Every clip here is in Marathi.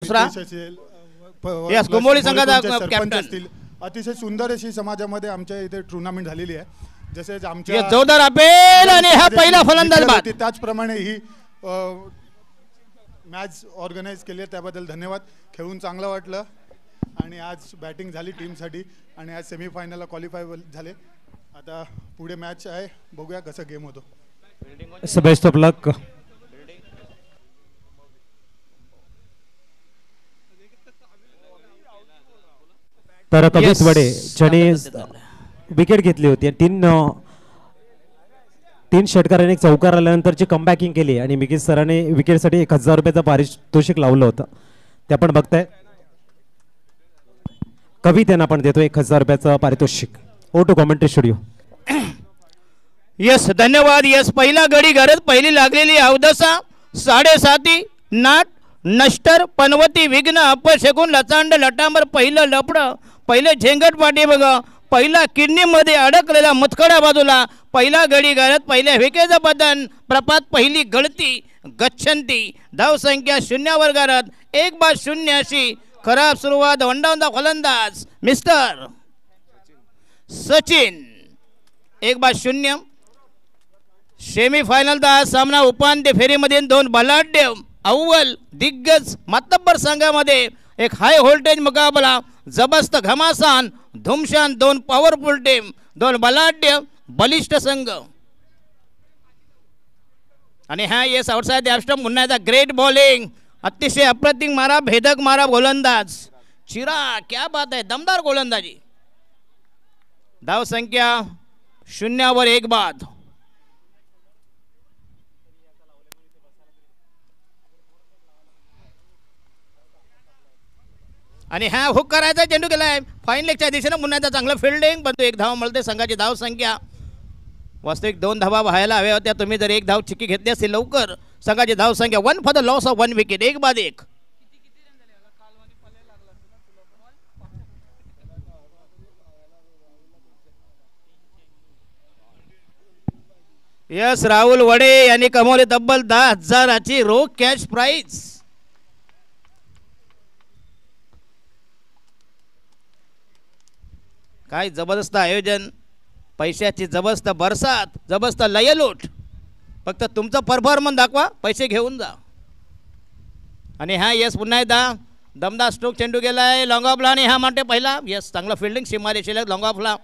दुसरा यस कुंभोळी संघाचा कॅप्टन अतिशय सुंदर अशी समाजामध्ये आमच्या इथे टुर्नामेंट झालेली आहे जसे आमच्या जोरदार अपेल आणि हा पहिला फलंदाज बाद त्याचप्रमाणे ही मॅच ऑर्गनाइज केली आहे त्याबद्दल धन्यवाद खेळून चांगलं वाटलं आणि आज बॅटिंग झाली टीमसाठी आणि आज सेमीफायनलला क्वालिफाय झाले आता पुढे मॅच आहे बघूया कसं गेम होतो बेस्ट ऑफ लक तर तबीत वडे ज्याने विकेट घेतली होती तीन षटकाराने एक चौकार आल्यानंतरची कमबॅकिंग केली आणि मिकीस सरांनी विकेटसाठी 1000 रुपयाचं पारितोषिक लावलं होतं ते आपण बघताय कवी त्यांना पण देतो 1000 रुपयाचं पारितोषिक ओ टू कॉमेंट्री स्टुडिओ यस धन्यवाद यस पहिला गडी गरज पहिली लागलेली अवदसा 7.5 नाट नष्टर पनवती विघ्न अपशकून लचांड लटांबर पहिलं लपड पहिले झेंगट पाठी बघा पहिला किडनी मध्ये अडकलेला मुतखडा बाजूला पहिला गडी गरज पहिल्या विकेचं बदन प्रपात पहिली गळती गच्छंती धाव संख्या 0 वर गरज 1-0 अशी खराब सुरुवात वंडावंदा फलंदाज मिस्टर सचिन 1-0 सेमीफायनलचा सामना उपांत्य फेरीमध्ये 2 बलाढ्य अव्वल दिग्गज मातब्बर संघामध्ये एक हाय व्होल्टेज मुकाबला जबरदस्त घमासान धुमशान 2 पॉवरफुल टीम 2 बलाढ्य बलिष्ठ संघ आणि हा येस आउटसाइड द स्टंप पुन्हा एकदा ग्रेट बॉलिंग अतिशय अप्रतिम मारा भेदक मारा गोलंदाज चिरा क्या बात आहे दमदार गोलंदाजी धाव संख्या 0 वर 1 बाद आणि हा हुक करायचा चेंडू केलाय फाईन लेगच्या दिशेने पुन्हा एकदा चांगलं फिल्डिंग पण तो 1 धाव मिळते संघाची धाव संख्या वास्तविक 2 धावा व्हायला हव्या होत्या तुम्ही जर 1 धाव चिक्की घेतली असती लवकर संघाची धाव संख्या 1 for the loss of 1 wicket 1 बाद 1 यस राहुल वडे यांनी कमवले तब्बल 10,000ची रोख कॅश प्राइज काय जबरदस्त आयोजन पैशाची जबरदस्त बरसात जबरदस्त लयलूट फक्त तुमचं परफॉर्मन्स दाखवा पैसे घेऊन जा आणि हा यस पुन्हा एकदा दमदार स्ट्रोक चेंडू गेलाय लॉंग ऑफला आणि हा म्हणते पहिला यस चांगला फिल्डिंग सीमारेषेला लॉंग ऑफला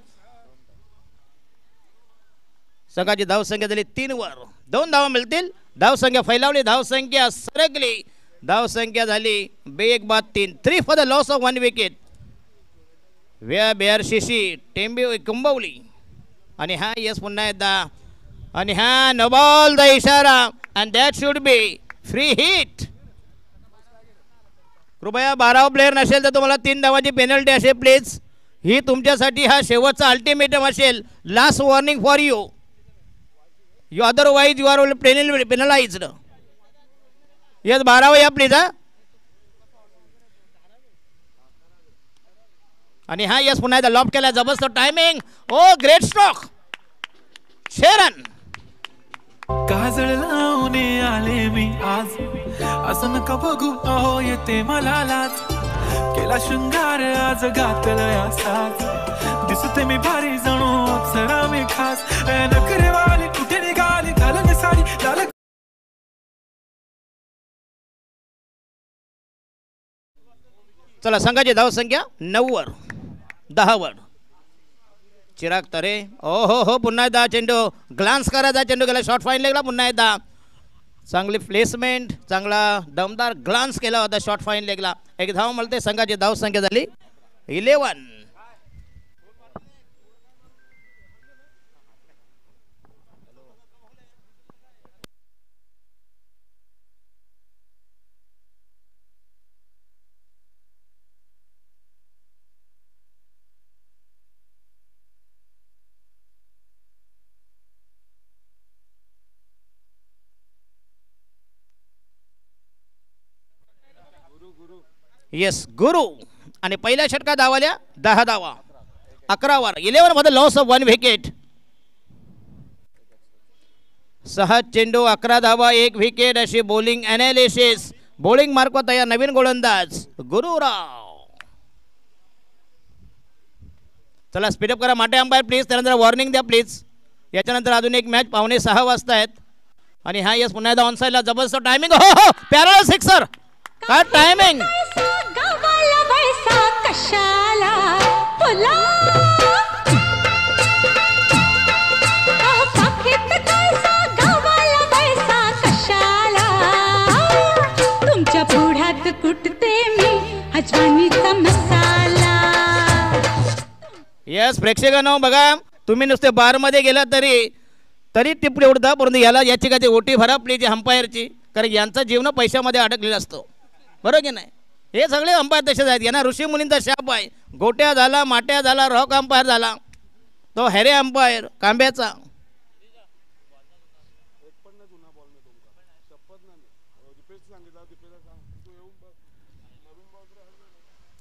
संघाची धाव संख्या झाली 3 वर 2 धावा मिळतील धाव संख्या फैलावली धाव संख्या सरकली धाव संख्या झाली 1 बाद 3 for the loss of 1 wicket बेअरशीशी टेंबी कुंभवली आणि हा यस पुन्हा एकदा आणि हा नो बॉल द इशारा and that should be free hit कृपया 12 प्लेयर नसेल तर तुम्हाला 3 धावाची पेनल्टी असेल प्लीज ही तुमच्यासाठी हा शेवटचा अल्टिमेटम असेल last warning for you otherwise you are penalised yes 12 या प्लीज हा आणि हा यस पुन्हा एकदा लॉब केला जबरदस्त टायमिंग ओ ग्रेट स्ट्रोक शेरन काजळ लावून आले मी आज असं नका बघू अहो येते मला लाज केला शृंगार आज घातलंय असाच दिसते मी भारी जणू अप्सरा मी खास नखरेवाली कुठे निघाली घालून साडी लाल चला संघाची धाव संख्या 9 वर 10 वर चिराग तरे ओ हो पुन्हा एकदा चेंडू ग्लान्स करायचा चेंडू गेला शॉर्ट फाईन लेगला पुन्हा एकदा चांगली प्लेसमेंट चांगला दमदार ग्लान्स केला होता शॉर्ट फाईन लेगला 1 धाव मिळते संघाची धाव संख्या झाली 11 यस गुरु आणि पहिल्या षटकात धावाल्या 10 धावा 11 वर 11 मध्ये लॉस ऑफ 1 विकेट 6 चेंडू 11 धावा 1 विकेट अशी बॉलिंग ॲनालिसिस बॉलिंग मार्कवर तयार नवीन गोलंदाज गुरुराव. चला स्पीडअप करा माटे अंपायर प्लीज. त्यानंतर वॉर्निंग द्या प्लीज. याच्यानंतर अजून एक मॅच 5:15 वाजता आहेत. आणि हा यस पुन्हा एकदा ऑनसाईडला जबरदस्त टायमिंग. हो हो पॅरल सिक्सर. काय टायमिंग. तुमच्या पुढ्यात कुटते मी अजवानीचा मसाला. यस प्रेक्षकांनो बघा तुम्ही नुसते बारमध्ये गेला तरी टिपडी उडता परंतु याला याची काय ओटी भरा प्लीज अंपायरची. कारण यांचा जीवन पैशामध्ये अडकलेला असतो बरोबर की नाही. हे सगळे अंपायर तसेच आहेत. यांना ऋषी मुनींचा शाप आहे. गोट्या झाला माट्या झाला रॉक अंपायर झाला तो हॅरे अंपायर कांब्याचा.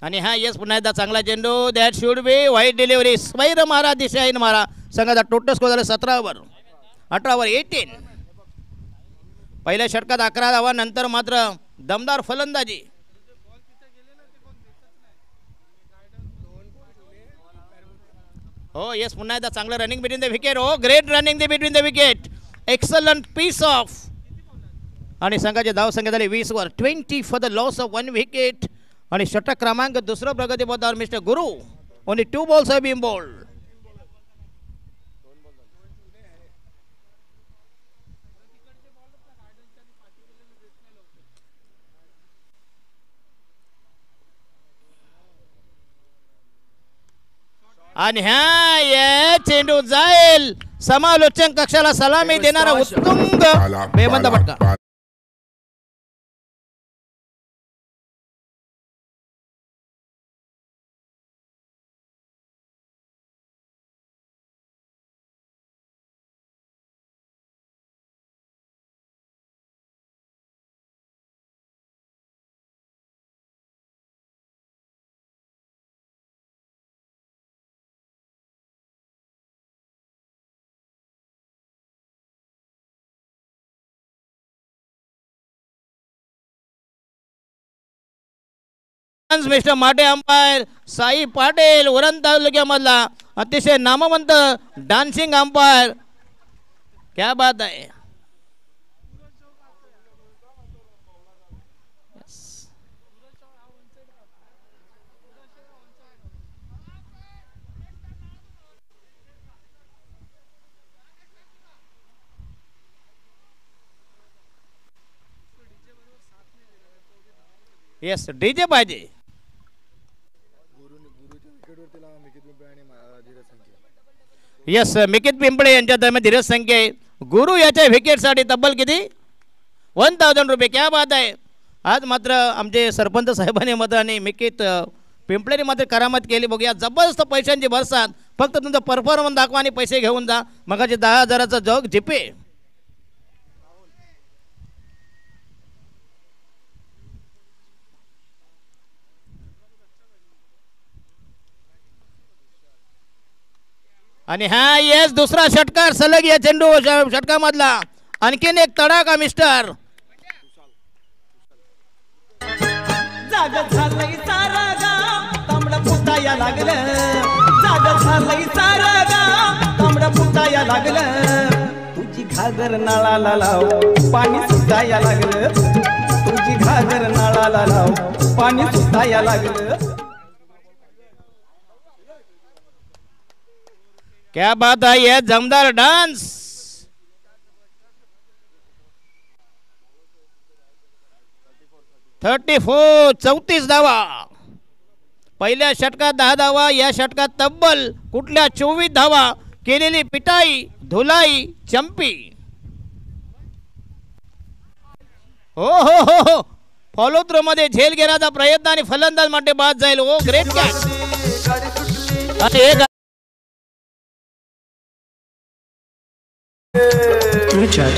आणि हा यस पुन्हा एकदा चांगला चेंडू. दॅट शुड बी वाईट डिलिव्हरी. स्वैर मारा दिशाहीन मारा. संघाचा टोटल स्कोर झाला 17 18 18. पहिल्या षटकात 11 धावा नंतर मात्र दमदार फलंदाजी. हो येस पुन्हा एकदा चांगलं रनिंग बिटवीन द विकेट. हो great running the between the wicket. Excellent piece of. आणि संघाची धावसंख्या झाली 20 वर. 20 for the loss of 1 wicket. आणि षटक क्रमांक दुसरं प्रगती पथावर mister Guru. Only 2 balls have been bowled. आणि ह्या या चेंडू जाईल. समालोचन कक्षाला सलामी देणारा उत्तुंग बेबंद फटका. मिस्टर माटे अंपायर साई पाटील उरण तालुक्यामधला अतिशय नामवंत डान्सिंग अंपायर. क्या बात आहे. येस डीजे पाहिजे. यस मिकित पिंपळे यांच्या दरम्यान धीरज संख्या. गुरु याच्या विकेटसाठी तब्बल किती 1000 रुपये. क्या बात आहे. आज मात्र आमचे सरपंच साहेबांनी मात्र आणि मिकित पिंपळेने मात्र करामत केली. बघूया जबरदस्त पैशांची बरसात. फक्त तुमचा परफॉर्मन्स दाखवा आणि पैसे घेऊन जा. मगाचे 10,000चा जग जिपे. आणि हा येस दुसरा षटकार सलग या चेंडू षटकामधला. आणखीन एक तडाखा मिस्टर. जाग झालंय सारा गाव तांबडा फुटाया लागलं. जाग झालंय सारा गाव तांबडा फुटाया लागलं. तुझी घागर नाळाला लाव पाणी सुटाया लागलं. तुझी घागर नाळाला लाव पाणी सुटाया लागलं. क्या बात है. यह जमदार डांस. $34 34 धावा. पहिल्या षटकात 10 धावा. या षटकात तब्बल कुठल्या 24 धावा. केलेली पिटाई धुलाई चंपी. हो हो हो हो फॉलो थ्रो मध्ये झेल घेण्याचा प्रयत्न आणि फलंदाज मध्ये बाद जाईल. ओ ग्रेट कॅच. Richard.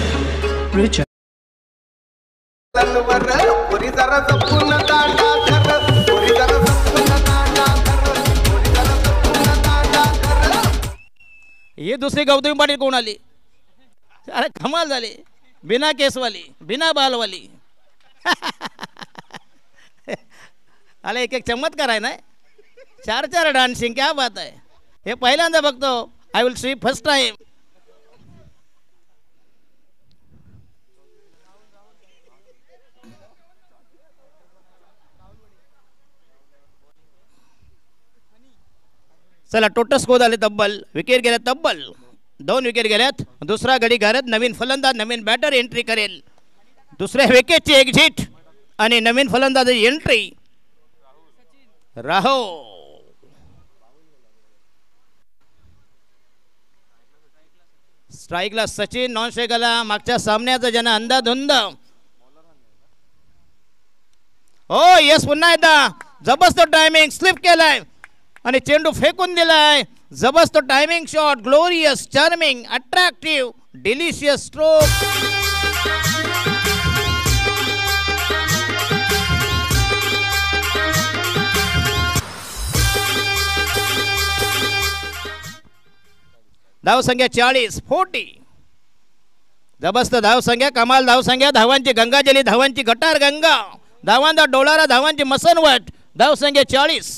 ही दुसरी गौतमी पाटील कोण आली. अरे कमाल झाली. बिना केसवाली बिना बालवाली. अरे एक एक चमत्कार आहे ना, 4 डान्सिंग, क्या बात आहे. हे पहिल्यांदा बघतो. I will see first time. चला टोटल स्कोर झाले तब्बल. विकेट गेल्या तब्बल 2 विकेट गेल्यात. दुसरा गडी घालत नवीन फलंदाज नवीन बॅटर एंट्री करेल. दुसऱ्या विकेटची एक्झिट आणि नवीन फलंदाज एंट्री. राहो स्ट्राईकला सचिन, नॉन स्ट्राईकला मागच्या सामन्याचा ज्यांना अंदाधुंद. हो यस, पुन्हा एकदा जबरदस्त टायमिंग स्लिप केलाय आणि चेंडू फेकून दिलाय. जबरदस्त timing shot, glorious, charming, attractive, delicious stroke. धावसंख्या 40. जबरदस्त धावसंख्या, कमाल धावसंख्या. धावांची गंगाजली, धावांची गटार गंगा, धावांचा डोलारा, धावांची मसनवट. धावसंख्या 40.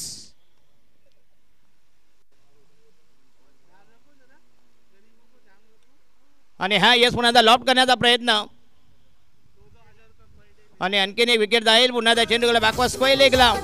आणि हा यस पुन्हा लॉप करण्याचा प्रयत्न आणि आणखीन एक विकेट जाईल. पुन्हा त्या चेंडूला बॅकवर्ड स्क्वेअर लेगला.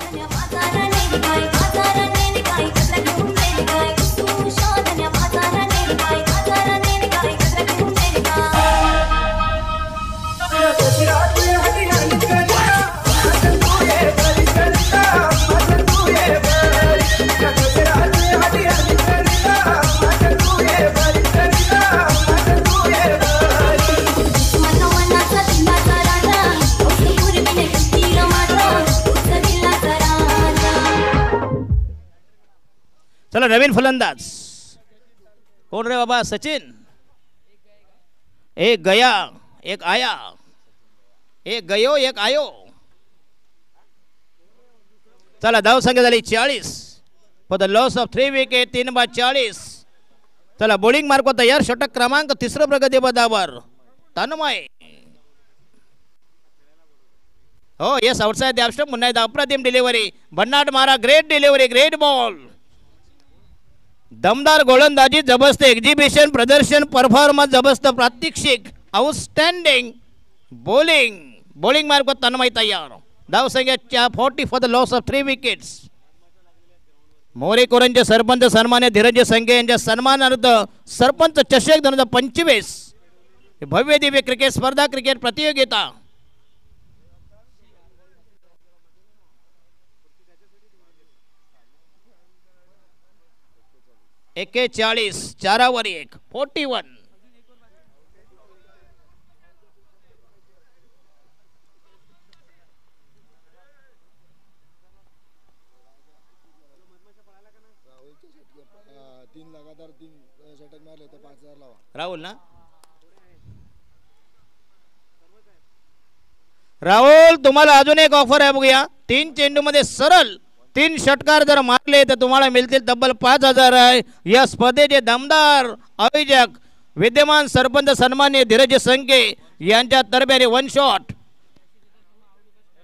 चला नवीन फलंदाज कोण रे बाबा? सचिन. एक गया एक आया, एक गयो एक आयो. चला धावसंख्या झाली 40 for the loss of 3 wicket. 3/40. चला बॉलिंग मार्क तयार. षटक क्रमांक 3 प्रगती पदावर तन्मय. हो yes, outside the off stump. पुन्हा एकदा अप्रतिम डिलिव्हरी, भन्नाट मारा, ग्रेट डिलिव्हरी, ग्रेट बॉल. दमदार गोलंदाजी, जबरदस्त एक्झिबिशन, प्रदर्शन, परफॉर्मन्स, जबरदस्त प्रात्यक्षिक, outstanding bowling. Bowling mark Tanmay तयार. धावसंख्या 40 for the loss of 3 wickets. मोरेकोरांचे सरपंच सन्मान्य धीरज संघे यांच्या सन्मानार्थ सरपंच चषक 2025 भव्य दिव्य क्रिकेट स्पर्धा, क्रिकेट प्रतियोगिता. एके 40, 4वर 1, 41. राहुल ना, राहुल तुम्हाला अजून एक ऑफर आहे बघूया. 3 चेंडू मध्ये सरळ 3 षटकार जर मारले तर तुम्हाला मिळतील तब्बल 5,000 आहे. या स्पर्धेचे दमदार आयोजक विद्यमान सरपंच सन्मान्य धीरज संघे यांच्या तर्फे 1 शॉट.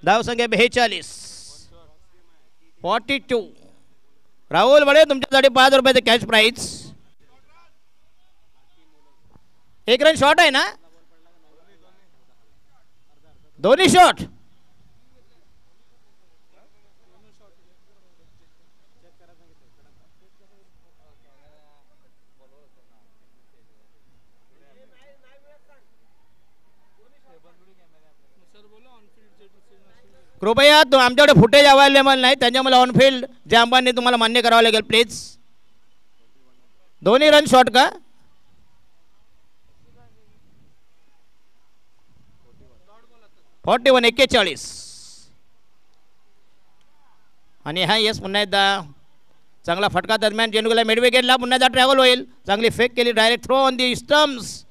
धावसंख्या 42, 42. राहुल बडे तुमच्यासाठी 5 रुपयाचे कॅश प्राइज. 1 रन शॉट आहे ना, दोन्ही शॉट. कृपया आमच्याकडे फुटेज अवेलेबल नाही, त्याच्यामुळे ऑनफिल्ड जे अंबानी तुम्हाला मान्य करावं लागेल प्लीज. दोन्ही रन शॉट का? (41) 41. आणि हा यस पुन्हा एकदा चांगला फटका दरम्यान चेंडूला मिड विकेटला पुन्हा एकदा ट्रॅव्हल होईल. चांगली फेक केली, direct throw on the stumps.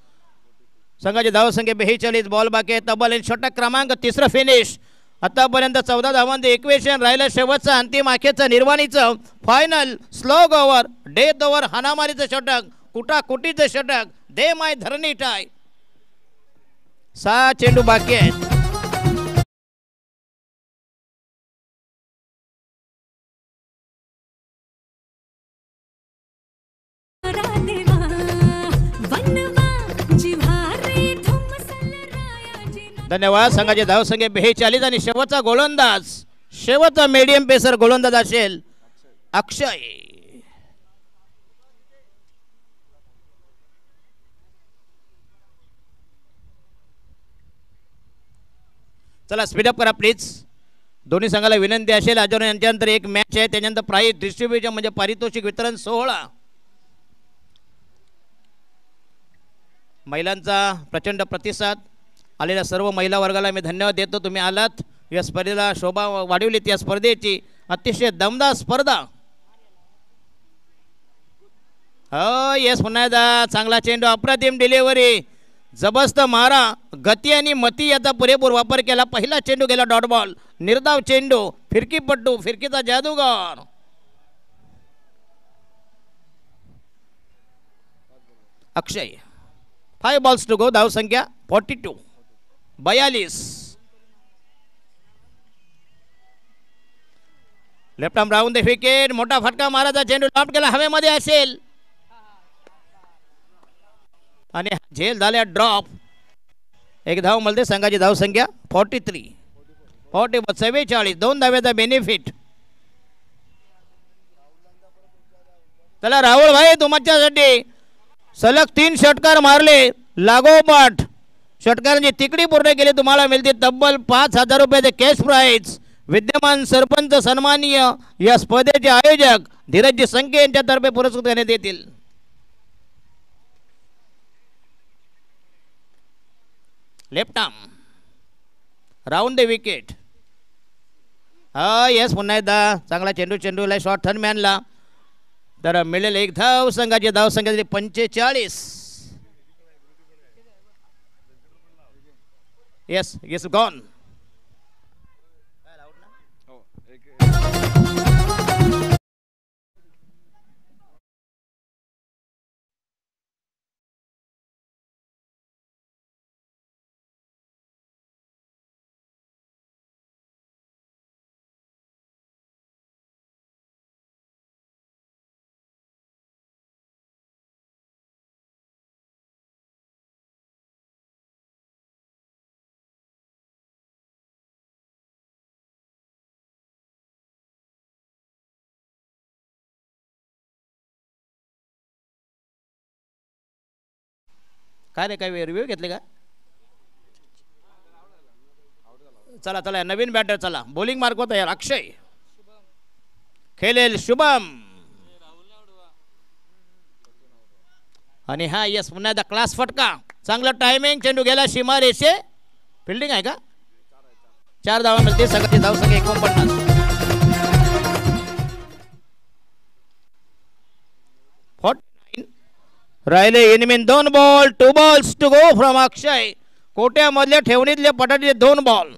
संघाची धावसंख्या 42. बॉल बाकी आहे तब्बल. षटक क्रमांक 3 फिनिश. आतापर्यंत 14 धावांचे इक्वेशन राहिलं. शेवटचं अंतिम अखेरचं निर्वाणीचं final slog over, death over, हाणामारीचं षटक, कुटाकुटीचं षटक, दे माय धरणी टाय. 6 चेंडू बाकी आहेत. धन्यवाद. संघाचे धावसंख्या 42 आणि शेवटचा गोलंदाज, शेवटचा मीडियम पेसर गोलंदाज असेल अक्षय. चला स्पीडअप करा प्लीज. दोन्ही संघाला विनंती असेल. अजून यांच्यानंतर एक मॅच आहे, त्याच्यानंतर प्राइज डिस्ट्रीब्युशन म्हणजे पारितोषिक वितरण सोहळा. महिलांचा प्रचंड प्रतिसाद, आलेल्या सर्व महिला वर्गाला मी धन्यवाद देतो. तुम्ही आलात, या स्पर्धेला शोभा वाढवलीत. या स्पर्धेची अतिशय दमदार स्पर्धा. हो येस, पुन्हा एकदा चांगला चेंडू, अप्रतिम डिलिव्हरी, जबरदस्त मारा, गती आणि मती याचा पुरेपूर वापर केला. पहिला चेंडू गेला डॉट बॉल, निर्धाव चेंडू, फिरकीपट्टू, फिरकीचा जादूगार. अक्षय 5 बॉल्स टू गो, धावसंख्या 42. 42. Left arm round the wicket, मोठा फटका मारायचा चेंडू लॉफ्ट केला, हवेमध्ये असेल आणि झेल झाल्या ड्रॉप. एक धाव मिळते. संघाची धावसंख्या 43. 47. 2 धाव्याचा बेनिफिट. चला राहुल भाई, तुमच्यासाठी सलग 3 षटकार मारले लागोपाठ. षटकारांची तिकडी पूर्ण केली. तुम्हाला मिळते तब्बल 5,000 रुपयाचे कॅश प्राइज. विद्यमान सरपंच सन्माननीय या स्पर्धेचे आयोजक धीरजजी संके यांच्यातर्फे पुरस्कृत करण्यात येतील. Left arm round the wicket. Yes, पुन्हा एकदा चांगला चेंडूला शॉर्ट थर्ड मॅनला. तर मिळेल एक धाव. संघाची धावसंख्या 45. Yes yes gone. काय रे, काय रिव्ह्यू घेतले का? चला चला नवीन बॅटर. चला बॉलिंग मार्क होता यार. अक्षय खेळेल शुभम. आणि हा यस, पुन्हा एकदा क्लास फटका, चांगला टायमिंग, चेंडू गेला सीमा रेषे. फिल्डिंग आहे का? 4 धावा मिळते. सगळ्याची धावसंख्या 49. 49 राहिले. इनमेन 2 ball, 2 balls to go from Akshay. कोट्यामधल्या ठेवणीतले पटाचे 2 बॉल.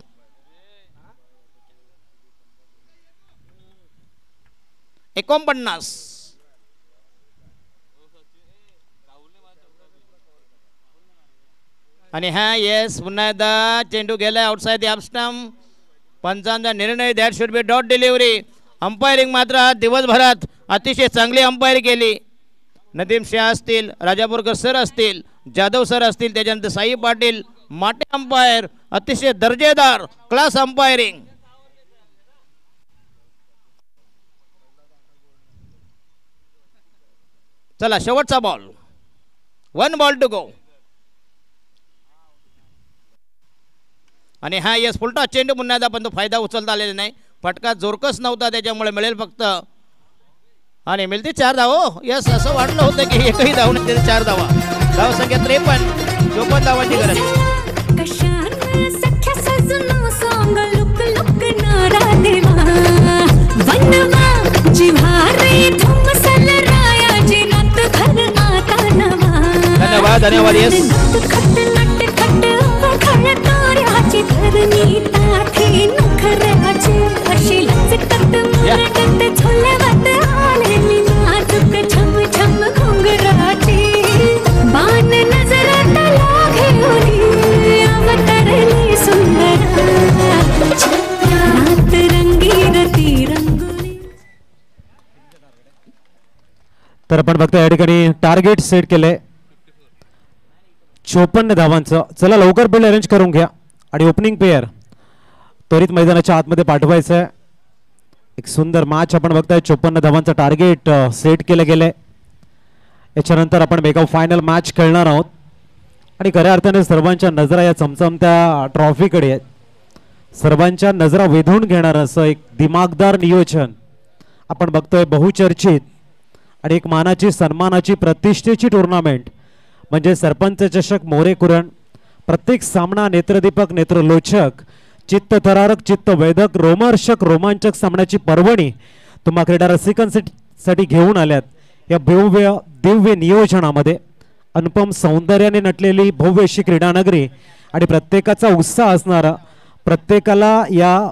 एकोणपन्नास. आणि हा येस, पुन्हा एकदा चेंडू गेला आउटसाइड द ऑफ स्टंप. पंचांचा निर्णय, that should be dot delivery. Umpiring मात्र आज दिवसभरात अतिशय चांगली अंपायर केली. नदीम शाह असतील, राजापूरकर सर असतील, जाधव सर असतील, त्याच्यानंतर साई पाटील, माटे अंपायर, अतिशय दर्जेदार क्लास अंपायरिंग. चला शेवटचा बॉल, 1 बॉल टू गो. आणि हा यस, फुलटा चेंडू पुन्हा एकदा, पण तो फायदा उचलता आलेला नाही. फटका जोरकस नव्हता, त्याच्यामुळे मिळेल फक्त. आणि मिळते 4 धावा. यस, असं वाटलं होतं की एकही धाव नाही, 4 धावा. धावसंख्या 53. 54 धावांची गरज. धन्यवाद धन्यवाद. येस तर आपण बघतो या ठिकाणी टार्गेट सेट केलंय 54 धावांचं. चला लवकर बिल अरेंज करून घ्या. आणि ओपनिंग पेअर त्वरित मैदानाच्या आतमध्ये पाठवायचं आहे. एक सुंदर मॅच आपण बघताय. 54 धावांचं टार्गेट सेट केलं गेलंय. याच्यानंतर आपण मेगा फायनल मॅच खेळणार आहोत आणि खऱ्या अर्थाने सर्वांच्या नजरा या चमचमत्या ट्रॉफीकडे आहेत. सर्वांच्या नजरा वेधून घेणार असं एक दिमागदार नियोजन आपण बघतोय. बहुचर्चित आणि एक मानाची सन्मानाची प्रतिष्ठेची टुर्नामेंट म्हणजे सरपंच चषक मोरे कुरण. प्रत्येक सामना नेत्रदीपक नेत्रलोचक चित्तथरारक चित्तवेधक रोमहर्षक रोमांचक सामन्याची पर्वणी तुम्हा क्रीडा रसिकांसाठी घेऊन आल्यात. या भव्य दिव्य नियोजनामध्ये अनुपम सौंदर्याने नटलेली भव्य अशी क्रीडानगरी आणि प्रत्येकाचा उत्साह असणारा, प्रत्येकाला या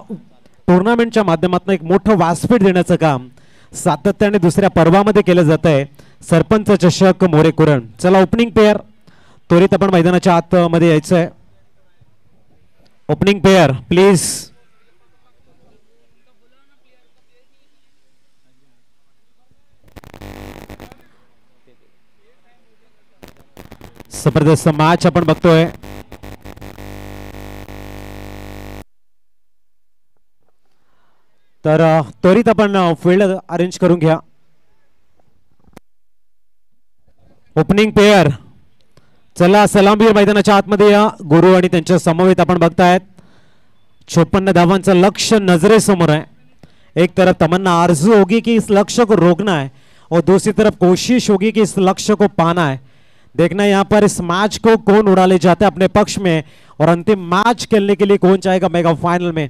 टुर्नामेंटच्या माध्यमातून एक मोठं व्यासपीठ देण्याचं काम सातत्याने दुसऱ्या पर्वामध्ये केलं जात आहे. सरपंच चषक मोरे कुरण. चला ओपनिंग पेअर त्वरित आपण मैदानाच्या आतमध्ये यायचं आहे. Opening pair please. जबरदस्त मॅच आपण बघतोय. तर त्वरित आपण फील्ड अरेंज करून घ्या. Opening pair. चला सलामवीर मैदानाच्या आतमध्ये या. गुरु आणि त्यांच्या समवेत आपण बघतायत 56 धावांचं लक्ष्य नजरेसमोर है. एक तरफ तमन्ना आरजू होगी कि इस लक्ष्य को रोकना है और दूसरी तरफ कोशिश होगी कि इस लक्ष्य को पाना है. देखना है यहाँ पर इस मैच को कौन उड़ा ले जाता है अपने पक्ष में और अंतिम मैच खेलने के लिए कौन चाहेगा मेगा फाइनल में.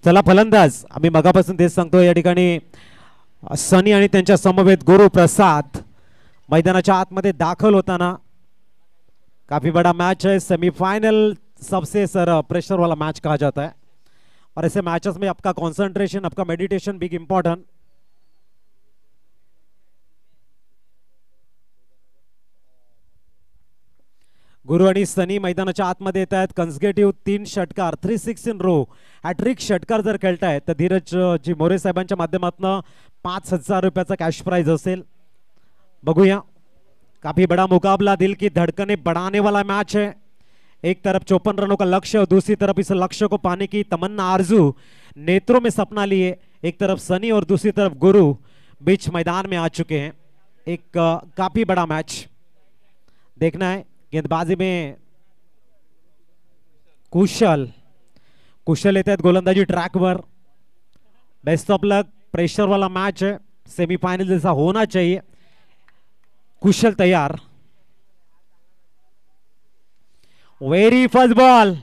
चला फलंदाज आम्ही मगापासून तेच सांगतो. या ठिकाणी सनी आणि त्यांच्या समवेत गुरु प्रसाद मैदानाच्या आतमध्ये दाखल होताना. काफी बड़ा मैच है. सेमीफाइनल सबसे सर प्रेशर वाला मैच कहा जाता है और ऐसे मैचेस में आपका कंसंट्रेशन, आपका मेडिटेशन बिग इंपॉर्टेंट. गुरु आणि सनी मैदानाच्या आतमध्ये येत आहेत. कन्झर्वेटिव्ह 3 षटकार 3-6 इन रो हॅट्रिक षटकार जर खेळतायत तर धीरज जी मोरे साहेबांच्या माध्यमातून 5000 रुपयाचा कॅश प्राइज असेल. बघूया. काफी बड़ा मुकाबला, दिल की धड़कने बढ़ाने वाला मैच है. एक तरफ 54 रनों का लक्ष्य और दूसरी तरफ इस लक्ष्य को पाने की तमन्ना आरजू नेत्रों में सपना लिए. एक तरफ सनी और दूसरी तरफ गुरु बीच मैदान में आ चुके हैं. एक काफी बड़ा मैच देखना है. गेंदबाजी में कुशल येते आहेत गोलंदाजी ट्रैकवर. Best of luck. प्रेशर वाला मैच है. सेमीफाइनल जैसा होना चाहिए. कुशल तैयार. Very first ball.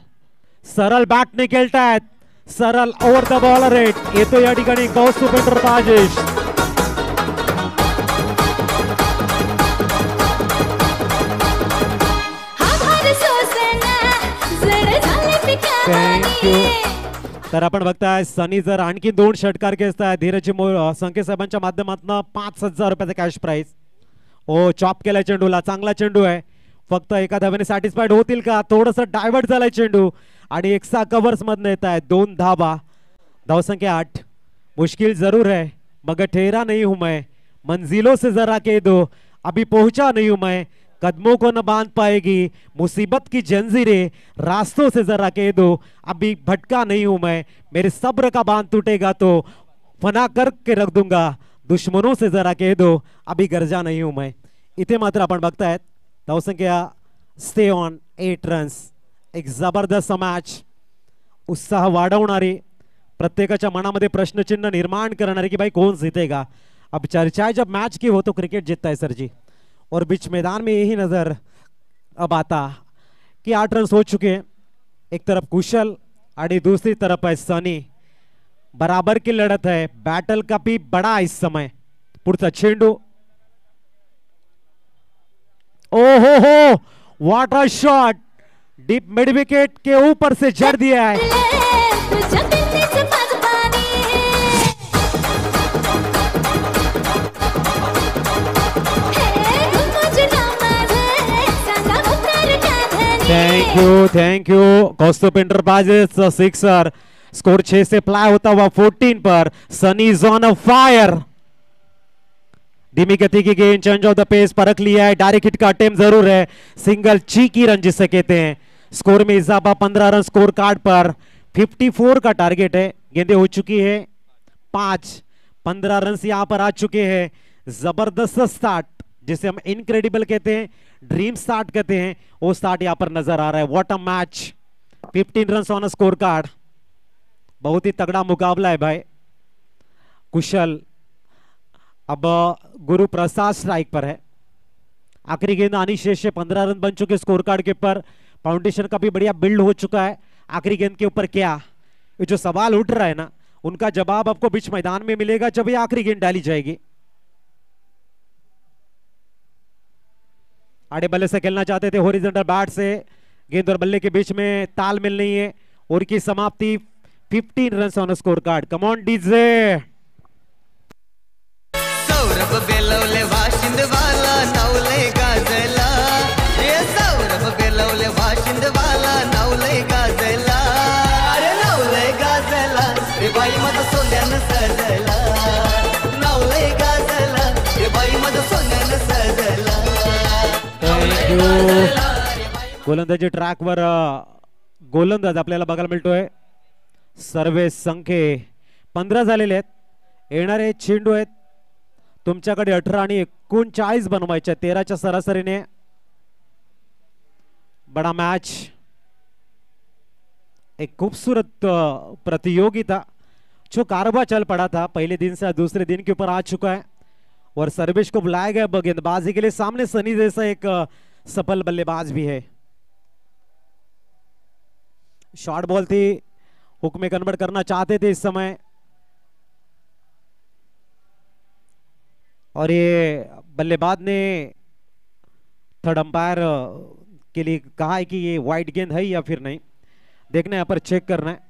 सरळ बॅटने खेळतायत. सरळ ओव्हर द बॉल रेट येतो या ठिकाणी कौस्तुभेंद्र राजेश. तर आपण बघताय सनी जर आणखी 2 षटकार खेचताय. धीरज संके साहेबांच्या माध्यमातून 5000 रुपयाचा कॅश प्राइज. ओ चॉप केलाय चेंडूला. चांगला चेंडू आहे. फक्त एका धावेने सॅटिस्फाईड होतील का. थोडस डायव्हर्ट झालाय चेंडू आणि एक्स्ट्रा कव्हर्स मधनं येत आहे 2 धावा. धावसंख्या 8. मुश्किल जरूर है मगर ठहरा नहीं हूं मैं. मंजिलों से जरा कह दो अभी पहुंचा नहीं हूं मैं. कदमों को न बांध पाएगी मुसीबत की जंजीरें. रास्तों से जरा कह दो अभी भटका नहीं हूं मैं. मेरे सब्र का बांध टूटेगा तो फना करके रख दूंगा. दुश्मनों से जरा कह दो अभी गरजा नहीं हूं मैं. इथे मात्र आपण बघतायत धावसंख्या स्टे ऑन 8 रन्स. एक जबरदस्त मॅच. उत्साह वाढवणारी, प्रत्येकाच्या मनामध्ये प्रश्नचिन्ह निर्माण करणारी कि भाई कौन जीतेगा. अब चर्चा है जब मैच की हो तो क्रिकेट जीतता है सर जी. और बीच मैदान में यही नजर अब आता कि 8 रन हो चुके हैं. एक तरफ कुशल और दूसरी तरफ है सनी. बराबर की लड़त है. बैटल काफी बड़ा इस समय. पुढचा चेंडू. ओहो हो what a shot. Deep mid wicket के ऊपर से जड़ दिया है. थैंक यू कौस्तुभेंद्र बाजेस सिक्सर. स्कोर 6 से फ्लाई होता हुआ 14 पर. Sunny is on a fire. धीमी गति की गेंद, चेंज ऑफ द पेस परख लिया है. डायरेक्ट हिट का अटेम्प्ट जरूर है. सिंगल चीकी रन जिसे कहते हैं. स्कोर में इजाफा 15 रन स्कोर कार्ड पर। 54 का टारगेट है। गेंदें हो चुकी है 5। 15 रन यहां पर आ चुके हैं। जबरदस्त स्टार्ट, जिसे हम इनक्रेडिबल कहते हैं, ड्रीम स्टार्ट कहते हैं, वो स्टार्ट यहां पर नजर आ रहा है। What a match. 15 run on score card. बहुत ही तगड़ा मुकाबला है भाई। कुशल, अब गुरु प्रसाद स्ट्राइक पर है। आखिरी गेंद आनी शेष है। 15 रन बन चुके स्कोर कार्ड के ऊपर। फाउंडेशन का भी बढ़िया बिल्ड हो चुका है। आखिरी गेंद के ऊपर क्या, ये जो सवाल उठ रहा है ना, उनका जवाब आपको बीच मैदान में मिलेगा जब ये आखिरी गेंद डाली जाएगी। आड़े बल्ले से खेलना चाहते थे, हॉरिजॉन्टल बैट से। गेंद और बल्ले के बीच में तालमेल नहीं है। और की समाप्ति 15 run on score card. Come on DJ. Saurabh Belawale वाशिंदवाला नवले गाजला, ये सौरभ बेलवले वाशिंदवाला नवले गाजला, अरे नवले गाजला रे बाई मत सोन्यानं सजला, नवले गाजला रे बाई मत सोन्यानं सजला। Thank you. गोलंदाजी ट्रॅकवर गोलंदाज आपल्याला बघायला मिळतोय सर्वे संख्ये 15 झालेले आहेत. येणारे चेंडू आहेत तुमच्याकडे 18 आणि 39 बनवायच्या. 13च्या सरासरीने. बड़ा मैच, एक खूबसूरत प्रतियोगिता जो कारवा चल पड़ा था, पहले दिन से दूसरे दिन के ऊपर आ चुका है. और सर्वेश को बुलाया गया गेंदबाजी के लिए. सामने सनी जैसा एक सफल बल्लेबाज भी है. शॉर्ट बॉल थी, हुक में कन्वर्ट करना चाहते थे इस समय. और ये बल्लेबाज ने थर्ड अंपायर के लिए कहा है कि ये वाइड गेंद है या फिर नहीं. देखना है, यहाँ पर चेक करना है.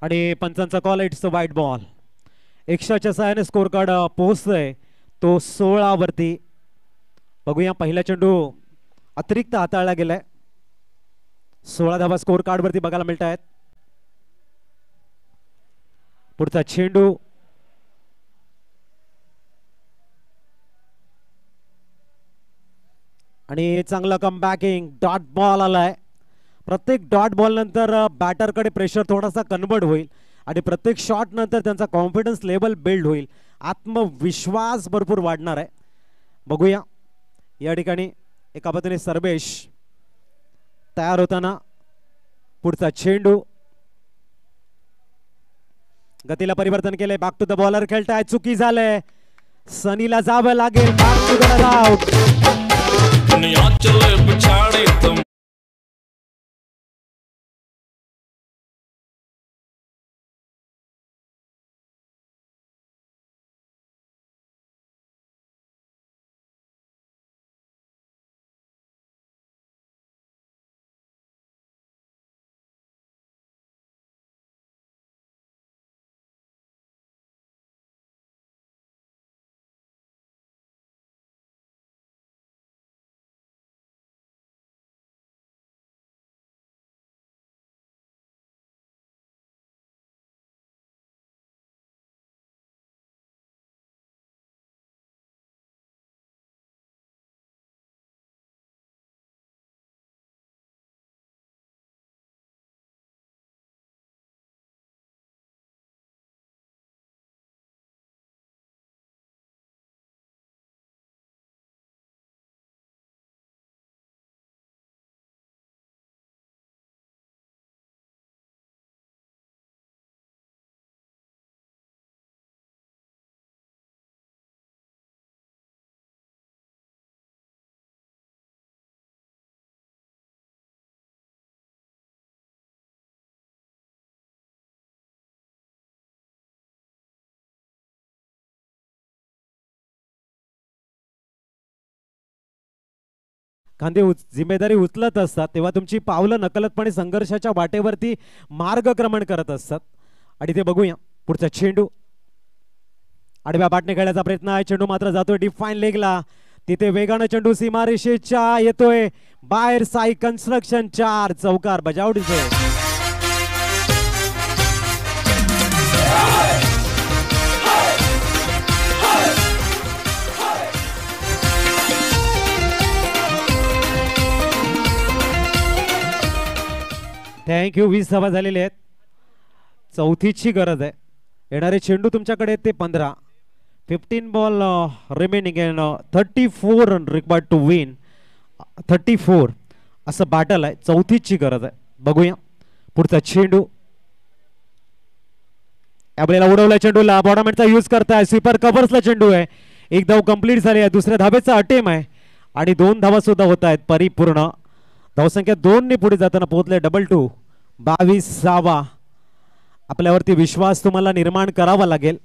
आणि पंचांचा कॉल, इट्स अ वाईट बॉल. 100च्या सहाय्याने स्कोर कार्ड पोहोचतोय तो 16 वरती. बघूया, पहिला चेंडू अतिरिक्त हाताळला गेलाय. 16 धावा स्कोर कार्ड वरती बघायला मिळत आहेत. पुढचा चेंडू आणि चांगला कमबॅकिंग. डॉट बॉल आलाय. प्रत्येक डॉट बॉल नंतर बॅटरकडे प्रेशर थोडासा कन्वर्ट होईल आणि प्रत्येक शॉट नंतर त्यांचा कॉन्फिडन्स लेवल बिल्ड होईल. आत्मविश्वास भरपूर वाढणार आहे. बघूया, या ठिकाणी एका पद्धतीने सर्वेश तयार होताना. पुढचा चेंडू, गतीला परिवर्तन केले. बॅक टू द बॉलर खेळताय. चुकी झालंय. सनीला जावं लागेल. Back to the out. खांदे जिम्मेदारी उचलत असतात तेव्हा तुमची पावलं नकलतपणे संघर्षाच्या वाटेवरती मार्गक्रमण करत असतात. आणि ते बघूया पुढचा चेंडू आडव्या बाटने खेळण्याचा प्रयत्न आहे. चेंडू मात्र जातोय डिफाईन लेगला. तिथे वेगानं चेंडू सीमारेषेच्या येतोय बाहेर. साई कन्स्ट्रक्शन 4 चौकार बजावडीचे. थँक्यू. 20 धावा झालेले आहेत. चौथीची गरज आहे. येणारे चेंडू तुमच्याकडे ते 15. 15 ball remaining in 34 run required to win. 34 असं बॅटल आहे. चौथीची गरज आहे. बघूया पुढचा चेंडू. यावेळेला उडवला चेंडूला. बॉडामेंटचा यूज करताय. स्वीपर कव्हर्सला चेंडू आहे. एक धाव कंप्लीट झाली आहे. दुसऱ्या धावेचा अटेम आहे आणि 2 धावा सुद्धा होत आहेत परिपूर्ण. धावसंख्या 2 ने पुढे जाताना पोहोचले. 2 22. आपल्यावरती विश्वास तुम्हाला निर्माण करावा लागेल.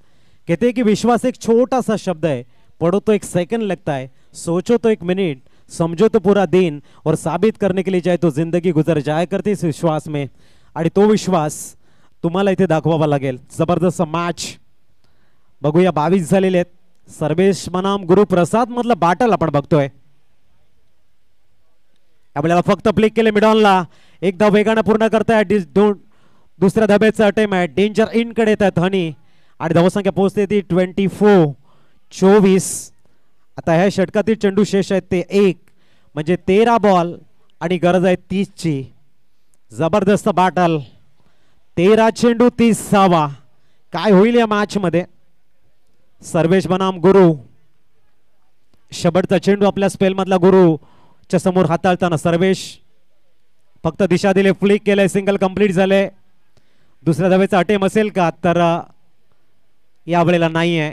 कहते कि विश्वास एक छोटा सा शब्द है. पढ़ो तो एक सेकंड लगता है, सोचो तो एक मिनट, समझो तो पूरा दिन और साबित करने के लिए जाए तो जिंदगी गुजर जाया करते इस विश्वास में. आणि तो विश्वास तुम्हाला इथे दाखवावा लागेल. जबरदस्त मॅच बघूया. 22 झालेले आहेत. सर्वेश बनाम गुरुप्रसाद मधला बॅटल आपण बघतोय. आपल्याला फक्त प्लिक केले मिडॉनला. एक धाव वेगानं पूर्ण करताय. दुसऱ्या धाब्याचा अटेम आहे. डेंजर इन कडे येतात हनी आणि धावसंख्या पोहोचते ती 24. आता ह्या षटकातील चेंडू शेष आहेत ते 1 म्हणजे 13 बॉल आणि गरज आहे 30 ची. जबरदस्त बॅटल. 13 चेंडू 30 धावा. काय होईल या मॅच मध्ये. सर्वेश बनाम गुरु. शेवटचा चेंडू आपल्या स्पेल मधला गुरुच्या समोर हाताळताना सर्वेश फक्त दिशा दिले. फ्लिक केलंय. सिंगल कंप्लीट झाले. दुसऱ्या धावेचा अटेम असेल का तर यावेळेला नाही आहे.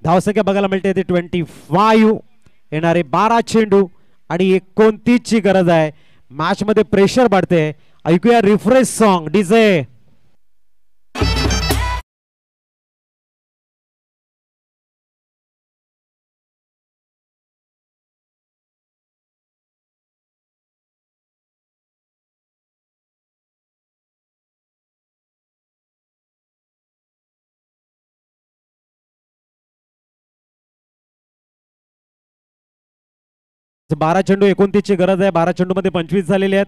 धावसंख्या बघायला मिळते ती 25. येणारे 12 चेंडू आणि 29 ची गरज आहे. मॅच मध्ये प्रेशर वाढते. ऐकूया रिफ्रेश सॉन्ग डीजे. बारा चेंडू 29 ची गरज आहे. 12 चेंडू मध्ये 25 झालेले आहेत.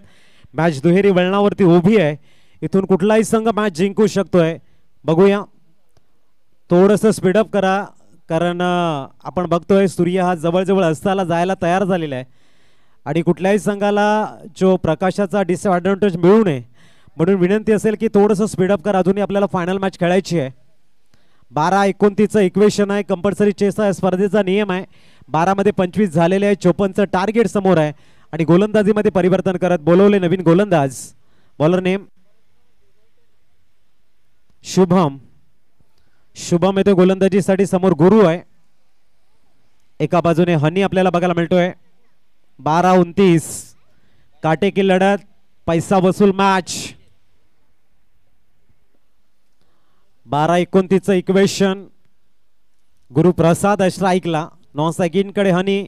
मॅच दुहेरी वळणावरती उभी आहे. इथून कुठलाही संघ मॅच जिंकू शकतोय. बघूया. थोडंसं स्पीडअप करा कारण आपण बघतोय सूर्य हा जवळजवळ अस्ताला जायला तयार झालेला आहे आणि कुठल्याही संघाला जो प्रकाशाचा डिसएडव्हांटेज मिळू नये म्हणून विनंती असेल की थोडंसं स्पीडअप करा. अजूनही आपल्याला फायनल मॅच खेळायची आहे. 12-29 इक्वेशन आहे. कंपल्सरी चेस आहे. स्पर्धेचा नियम आहे. 12 मध्ये 25 झालेले आहे. 54चं टार्गेट समोर आहे आणि गोलंदाजीमध्ये परिवर्तन करत बोलवले नवीन गोलंदाज. Bowler name Shubham. शुभम येतो गोलंदाजीसाठी. समोर गुरु आहे. एका बाजूने हनी आपल्याला बघायला मिळतोय. 12-29 काटे की लढत. पैसा वसूल मॅच. 12-29 इक्वेशन. गुरुप्रसाद आहे स्ट्राईकला. नॉन स्ट्राईक कडे हनी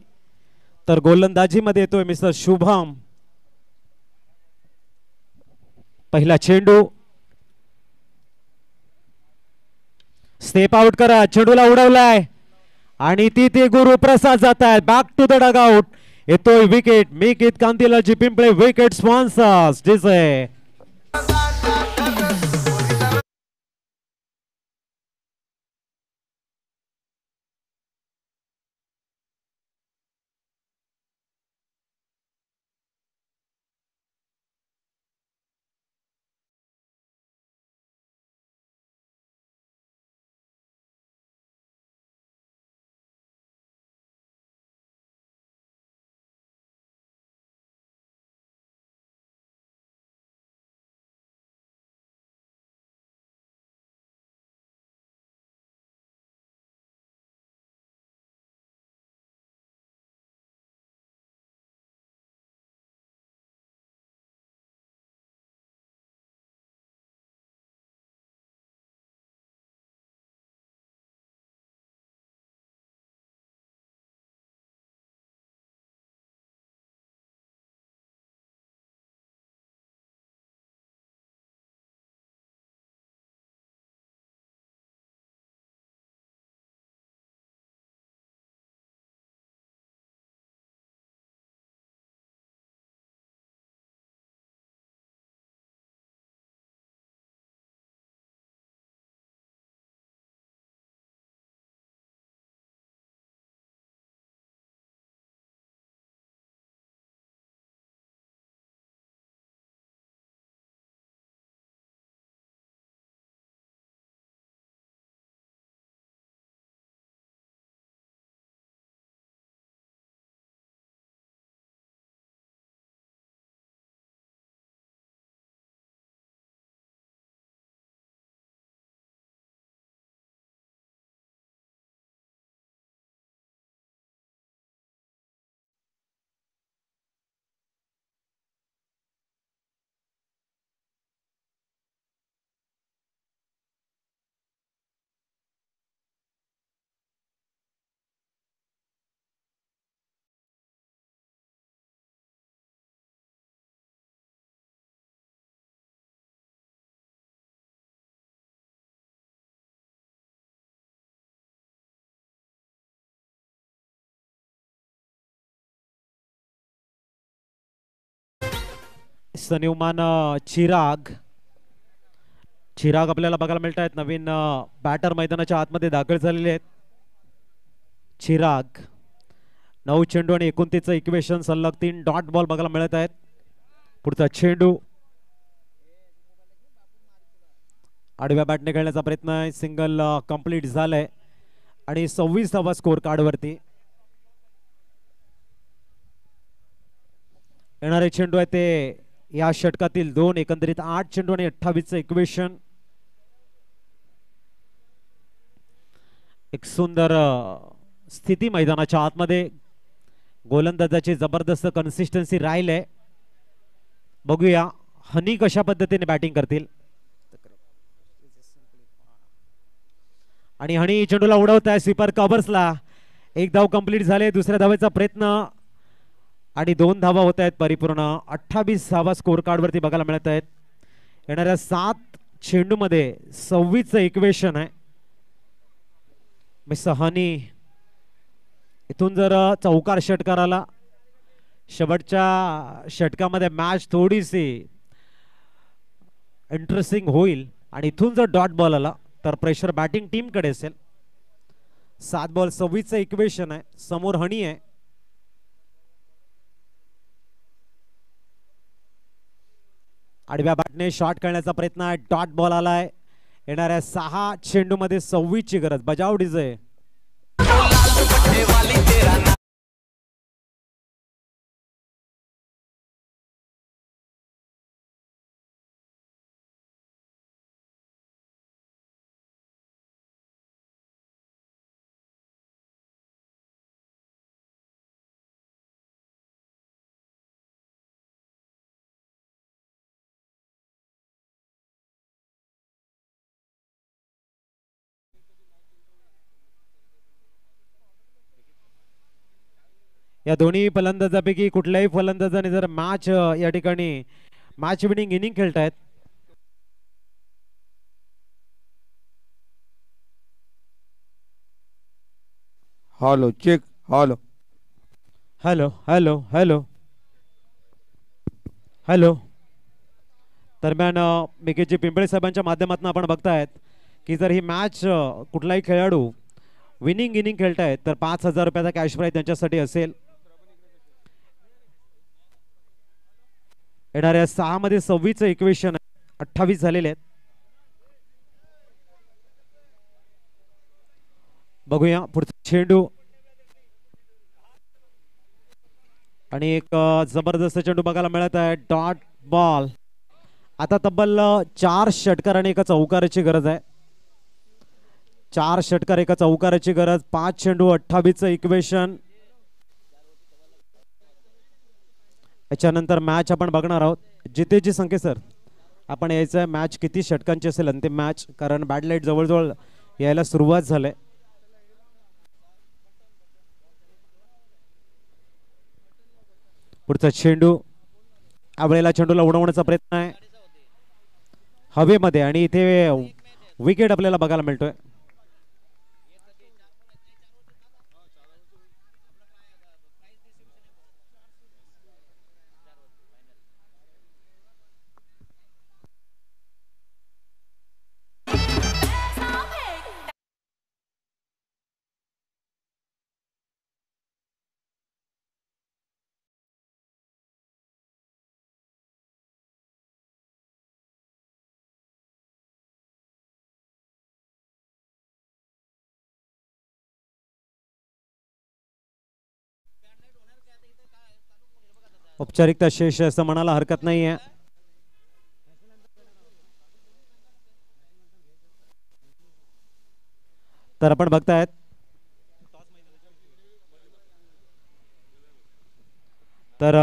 तर गोलंदाजी मध्ये येतोय मिस्टर शुभम. पहिला चेंडू. स्टेप आउट करा. चेंडूला उडवलाय आणि तिथे गुरुप्रसाद जात आहेत. Back to the dugout. येतोय विकेट. मेक इट कांतीलाजी पिंपळे विकेट स्पॉन्सर्स डीजे. सन्युमान चिराग चिराग आपल्याला बघायला मिळत आहेत. नवीन बॅटर मैदानाच्या आतमध्ये दाखल झालेले आहेत. चिराग 9 चेंडू आणि 29चं इक्वेशन सलग 3 डॉट बॉल बघायला मिळत आहेत. पुढचा चेंडू आडव्या बॅटने खेळण्याचा प्रयत्न आहे. सिंगल कंप्लीट झालंय आणि 26वा स्कोर कार्डवरती. येणारे चेंडू आहे ते या षटकातील 2 एकंदरीत 8 चेंडू आणि 28चं इक्वेशन. एक सुंदर स्थिती मैदानाच्या आतमध्ये गोलंदाजाची जबरदस्त कन्सिस्टन्सी राहील. बघूया हनी कशा पद्धतीने बॅटिंग करतील. आणि हनी चेंडूला उडवत आहे स्वीपर कव्हर्सला. 1 धाव कंप्लीट झाले. दुसऱ्या धावेचा प्रयत्न आणि 2 धावा होत आहेत परिपूर्ण. 28वा स्कोर कार्डवरती बघायला मिळत आहेत. येणाऱ्या 7 चेंडू मध्ये 26चं इक्वेशन आहे. मिस हनी इथून जर चौकार षटकार आला शेवटच्या षटकामध्ये मॅच थोडीशी इंटरेस्टिंग होईल. आणि इथून जर डॉट बॉल आला तर प्रेशर बॅटिंग टीम कडे असेल. 7 बॉल 26चं इक्वेशन आहे. समोर हनी आहे. आडव्या बॅटने शॉट करण्याचा प्रयत्न आहे. डॉट बॉल आलाय. येणाऱ्या 6 चेंडू मध्ये 26ची गरज. बजाव डीजे. या दोन्ही फलंदाजापैकी कुठल्याही फलंदाजाने जर मॅच या ठिकाणी मॅच विनिंग इनिंग खेळतायत. Hello check. Hello hello hello hello hello. दरम्यान मिकेजी पिंपळे साहेबांच्या माध्यमातून आपण बघतायत की जर ही मॅच कुठलाही खेळाडू विनिंग इनिंग खेळतायत तर 5,000 रुपयाचा कॅश प्राइज त्यांच्यासाठी असेल. येणाऱ्या 6 मध्ये 26चं इक्वेशन 28 झालेले आहेत. बघूया पुढचा चेंडू आणि एक जबरदस्त चेंडू बघायला मिळत आहे. Dot ball. आता तब्बल 4 षटकार आणि 1 चौकाराची गरज आहे. 4 षटकार 1 चौकाराची गरज. 5 चेंडू 28चं इक्वेशन. याच्यानंतर मॅच आपण बघणार आहोत. जितेची संख्या सर आपण यायचं आहे मॅच किती षटकांची असेल अंतिम मॅच, कारण बॅड लाईट जवळजवळ यायला सुरुवात झाली. पुढचा चेंडू आवळेला चेंडूला उडवण्याचा प्रयत्न आहे हवेमध्ये आणि इथे विकेट आपल्याला बघायला मिळतोय. औपचारिकता शेष असं म्हणायला हरकत नाहीये. तर आपण बघतायत तर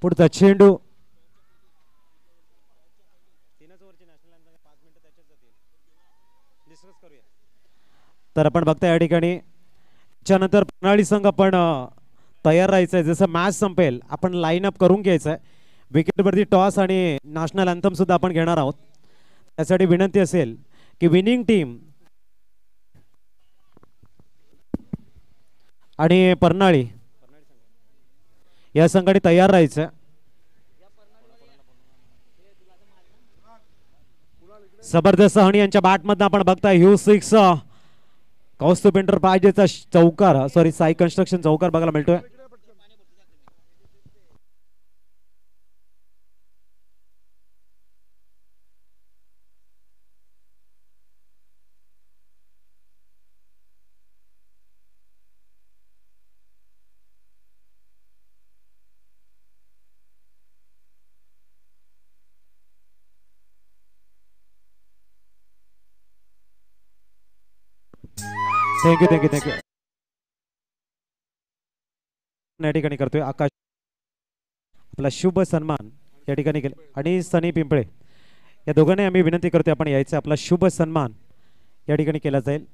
पुढचा चेंडू तर आपण बघताय या ठिकाणी त्यानंतर प्रणाली संघ आपण तयार राहायचंय. जसं मॅच संपेल आपण लाईन अप करून घ्यायचंय. विकेटवरती टॉस आणि नॅशनल अँथम सुद्धा आपण घेणार आहोत. त्यासाठी विनंती असेल की विनिंग टीम आणि परनाळी या संघाने तयार राहायचं. जबरदस्त हणी यांच्या बॅटमधनं आपण बघताय ह्यू 6 कौस्तुभ एंटरप्राइजेसचा चौकार, सॉरी साई कन्स्ट्रक्शन चौकार बघायला मिळतोय. Thank you thank you thank you. या ठिकाणी करतोय आकाश आपला शुभ सन्मान या ठिकाणी केला आणि सनी पिंपळे या दोघांनी आम्ही विनंती करतोय आपण यायचं. आपला शुभ सन्मान या ठिकाणी केला जाईल.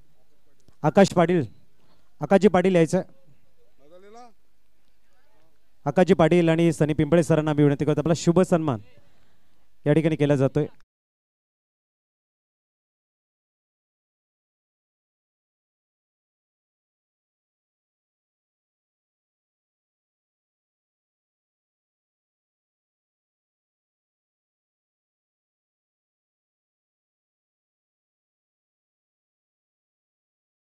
आकाश पाटील, आकाशजी पाटील यायचं. आकाशजी पाटील आणि सनी पिंपळे सरांना आम्ही विनंती करतो. आपला शुभ सन्मान या ठिकाणी केला जातोय.